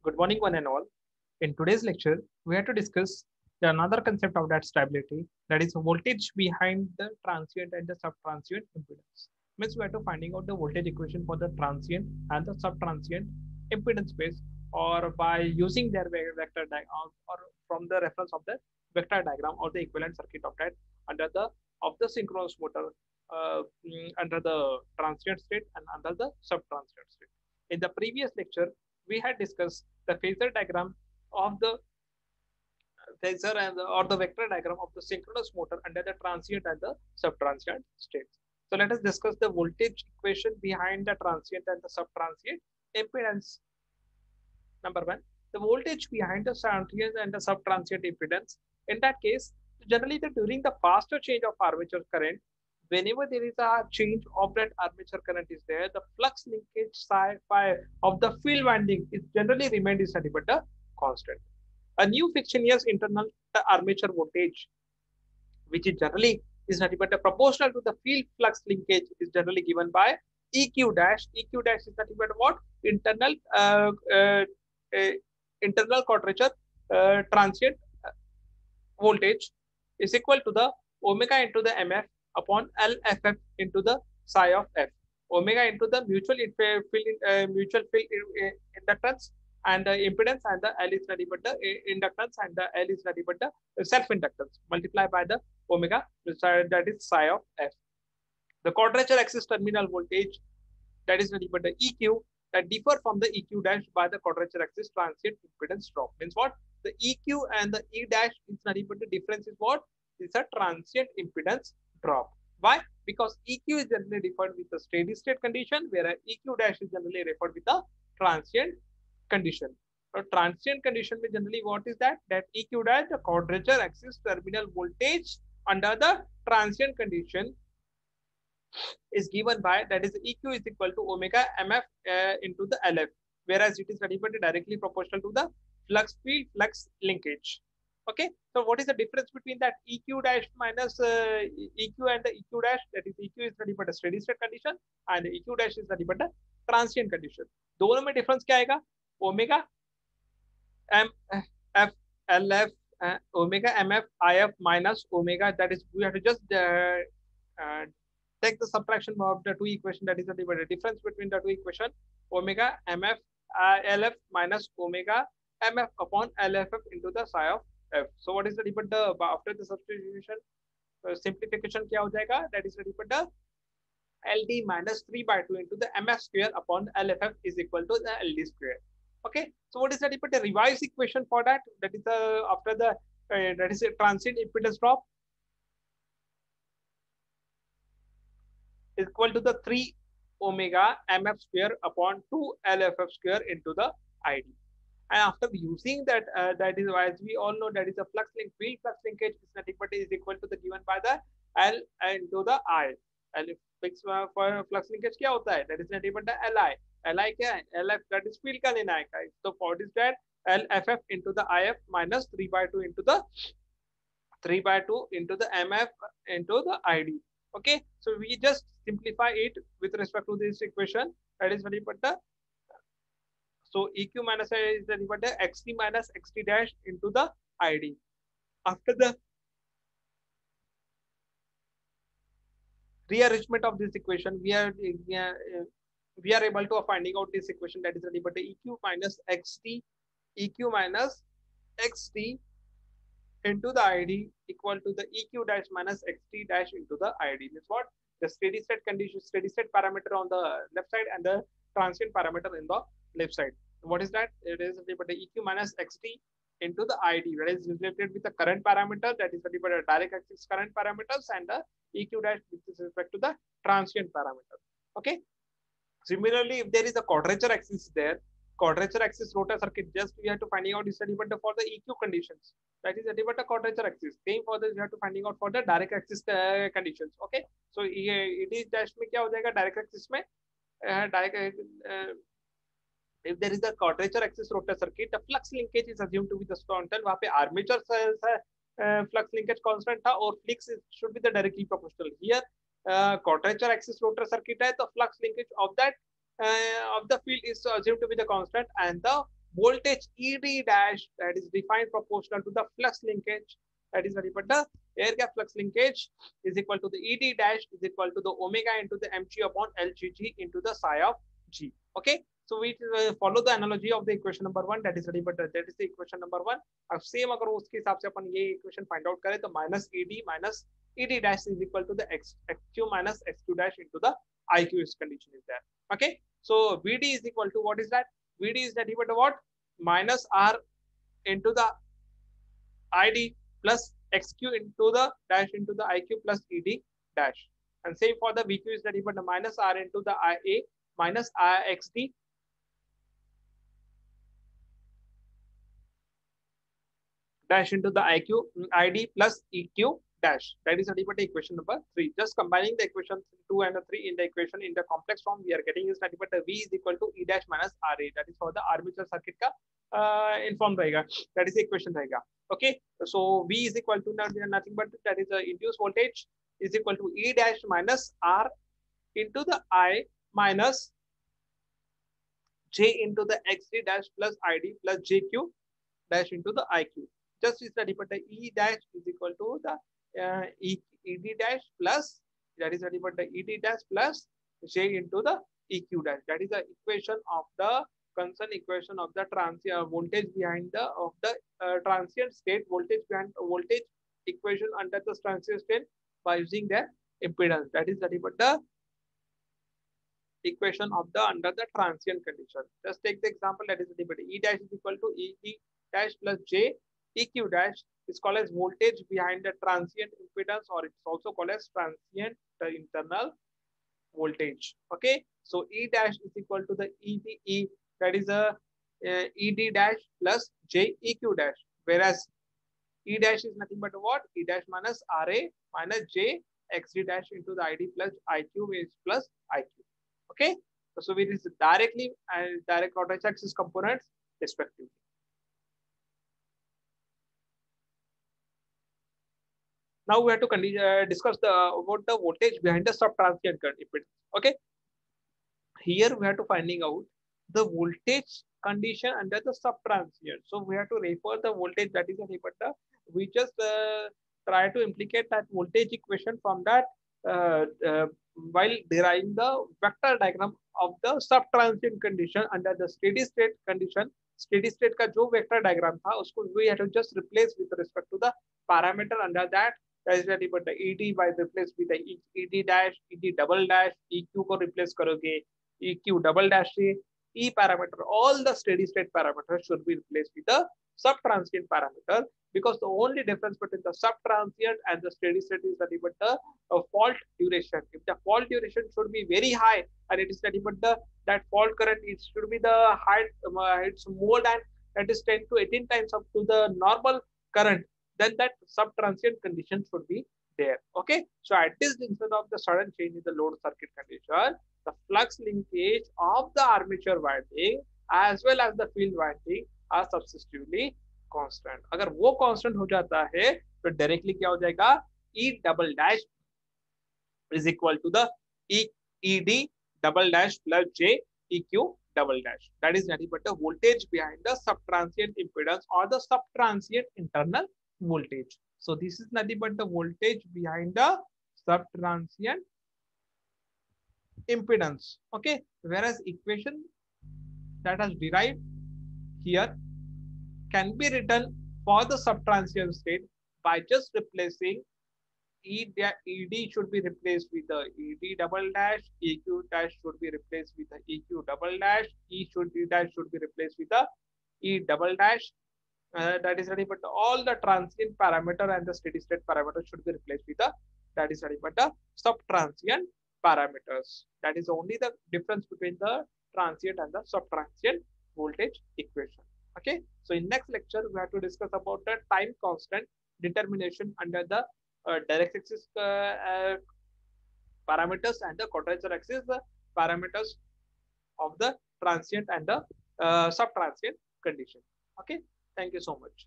Good morning, one and all. In today's lecture, we have to discuss another concept of that stability, that is voltage behind the transient and the subtransient impedance. Means we have to finding out the voltage equation for the transient and the subtransient impedance space, or by using their vector diagram, or from the reference of the vector diagram or the equivalent circuit of that under the of the synchronous motor under the transient state and under the subtransient state. In the previous lecture, we had discussed the phasor diagram of the phasor or the vector diagram of the synchronous motor under the transient and the subtransient states. So let us discuss the voltage equation behind the transient and the subtransient impedance. Number one, the voltage behind the transient and the subtransient impedance. In that case, generally during the faster change of armature current, whenever there is a change of that armature current is there, the flux linkage phi of the field winding is generally remained is nothing but a constant. A new frictionless internal armature voltage, which is generally is nothing but proportional to the field flux linkage, is generally given by EQ dash. EQ dash is nothing but what? Uh, internal quadrature transient voltage is equal to the omega into the MF upon LFF into the psi of F. Omega into the mutual field inductance and the impedance, and the L is nothing but the inductance, and the L is nothing but the self-inductance multiplied by the omega, that is psi of F. The quadrature axis terminal voltage, that is nothing but the EQ, that differ from the EQ dash by the quadrature axis transient impedance drop. Means what? The EQ and the E dash is nothing but the difference is what? It's a transient impedance drop. Why? Because EQ is generally referred with the steady state condition, whereas EQ dash is generally referred with the transient condition. So transient condition में generally what is that? That EQ dash, the quadrature axis terminal voltage under the transient condition, is given by, that is EQ is equal to omega MF into the LF, whereas it is directly proportional to the field flux linkage. Okay, so what is the difference between that EQ dash minus EQ and the EQ dash? That is EQ is nothing but a steady state condition and EQ dash is nothing but a transient condition. दोनों में difference क्या आएगा? Omega MF LF omega MF IF minus omega, that is we have to just take the subtraction of the two equation, that is the difference between the two equation, omega MF LF minus omega MF upon LFF into the psi of F. So what is the difference after the substitution? Simplification क्या हो जाएगा? That is the difference LD minus 3 by 2 into the MF square upon LFF is equal to the LD square. Okay, so what is the difference? Revised equation for that? That is after the that is a transient impedance drop is equal to the 3 omega MF square upon 2 LFF square into the ID. And after using that, that is, as we all know, that is a flux link, field flux linkage is nothing but is equal to the given by the L into the I. L fix for flux linkage क्या होता है? That is nothing but the Li. Li क्या है? LF, that is field का लेना है guys. So what is that? LFF into the IF minus 3 by 2 into the MF into the ID. Okay, so we just simplify it with respect to this equation. That is nothing but the, so EQ minus I is nothing but the XT minus XT dash into the ID. After the rearrangement of this equation, we are able to finding out this equation, that is nothing but the EQ minus XT into the ID equal to the EQ dash minus XT dash into the ID. Means what? The steady state condition, steady state parameter on the left side and the transient parameter in the left side. What is that? It is nothing but the EQ minus XT into the ID, that is related with the current parameter, that is nothing but the direct axis current parameters, and the EQ dash with respect to the transient parameter. Okay. Similarly, if there is a quadrature axis there, quadrature axis rotor circuit, just we have to finding out is nothing but for the EQ conditions. That is nothing but a quadrature axis. Same for this, you have to finding out for the direct axis conditions. Okay. So it is dash में क्या हो जाएगा? Direct axis में if there is a quadrature axis rotor circuit, the flux linkage is assumed to be the constant. वहाँ पे armature flux linkage constant था और flux should be the directly proportional. Here quadrature axis rotor circuit है, तो flux linkage of that of the field is assumed to be the constant, and the voltage ED dash, that is defined proportional to the flux linkage, that is nothing but the air gap flux linkage, is equal to the ED dash is equal to the omega into the mg upon LGG into the psi of g. Okay, so we follow the analogy of the equation number 1, that is nothing but that is the equation number 1. अब same अगर उसके हिसाब से अपन ये equation find out करें तो minus ED dash is equal to the xq minus xq dash into the IQ is condition is there. Okay, so VD is equal to what is that? VD is that equal to what? Minus R into the ID plus XQ into the dash into the IQ plus ED dash. And same for the VQ is that equal to minus R into the IA minus XD dash into the ID plus EQ dash. That is nothing but equation number 3. Just combining the equation 2 and 3 in the equation in the complex form, we are getting is nothing but V is equal to E dash minus RA. That is for the armature circuit का inform रहेगा. That is the equation रहेगा. Okay, so V is equal to nothing but that is the induced voltage is equal to E dash minus R into the I minus J into the XD dash plus ID plus JQ dash into the IQ. Just is nothing but the E dash is equal to the ED dash plus, that is nothing but the ED dash plus J into the EQ dash. That is the equation of the concern equation of the transient voltage behind the of the transient state, voltage behind voltage equation under the transient state by using the impedance. That is nothing but the equation of the under the transient condition. Just take the example, that is nothing but E dash is equal to ED dash plus J EQ dash is called as voltage behind the transient impedance, or it's also called as transient internal voltage. Okay, so E dash is equal to the EDE, that is a ED dash plus J EQ dash, whereas E dash is nothing but what? E dash minus RA minus J XD dash into the ID plus IQ is plus IQ. Okay, so it is directly and direct quadrature axis components respectively. Now we have to discuss about the voltage behind the subtransient impedance. Okay, here we have to finding out the voltage condition under the subtransient. So we have to refer the voltage, that is a we just try to implicate that voltage equation from that while deriving the vector diagram of the subtransient condition under the steady state condition. Steady state का जो vector diagram था उसको we have to just replace with respect to the parameter under that. That is nothing but the ED by replace with the ED dash, ED double dash, EQ को replace करोगे EQ double dash से E parameter, all the steady state parameters should be replaced with the subtransient parameter, because the only difference between the subtransient and the steady state is nothing but the fault duration. If the fault duration should be very high and it is nothing but the that fault current, it should be the high, it's more than that is 10 to 18 times up to the normal current, then that subtransient condition should be there. Okay, so at this instead of the sudden change in the load circuit condition, the flux linkage of the armature winding as well as the field winding are substitutively constant. अगर वो constant हो जाता है तो directly क्या हो जाएगा? E double dash is equal to the ED double dash plus J EQ double dash. That is nothing but the voltage behind the subtransient impedance or the subtransient internal voltage. So this is nothing but the voltage behind the subtransient impedance. Okay, whereas equation that has derived here can be written for the subtransient state by just replacing ED should be replaced with the ED double dash, EQ dash should be replaced with the EQ double dash, dash should be replaced with the E double dash. That is nothing but all the transient parameter and the steady state parameter should be replaced with the, that is nothing but the subtransient parameters. That is only the difference between the transient and the subtransient voltage equation. Okay, so in next lecture we have to discuss about the time constant determination under the direct axis parameters and the quadrature axis parameters of the transient and the subtransient condition. Okay, thank you so much.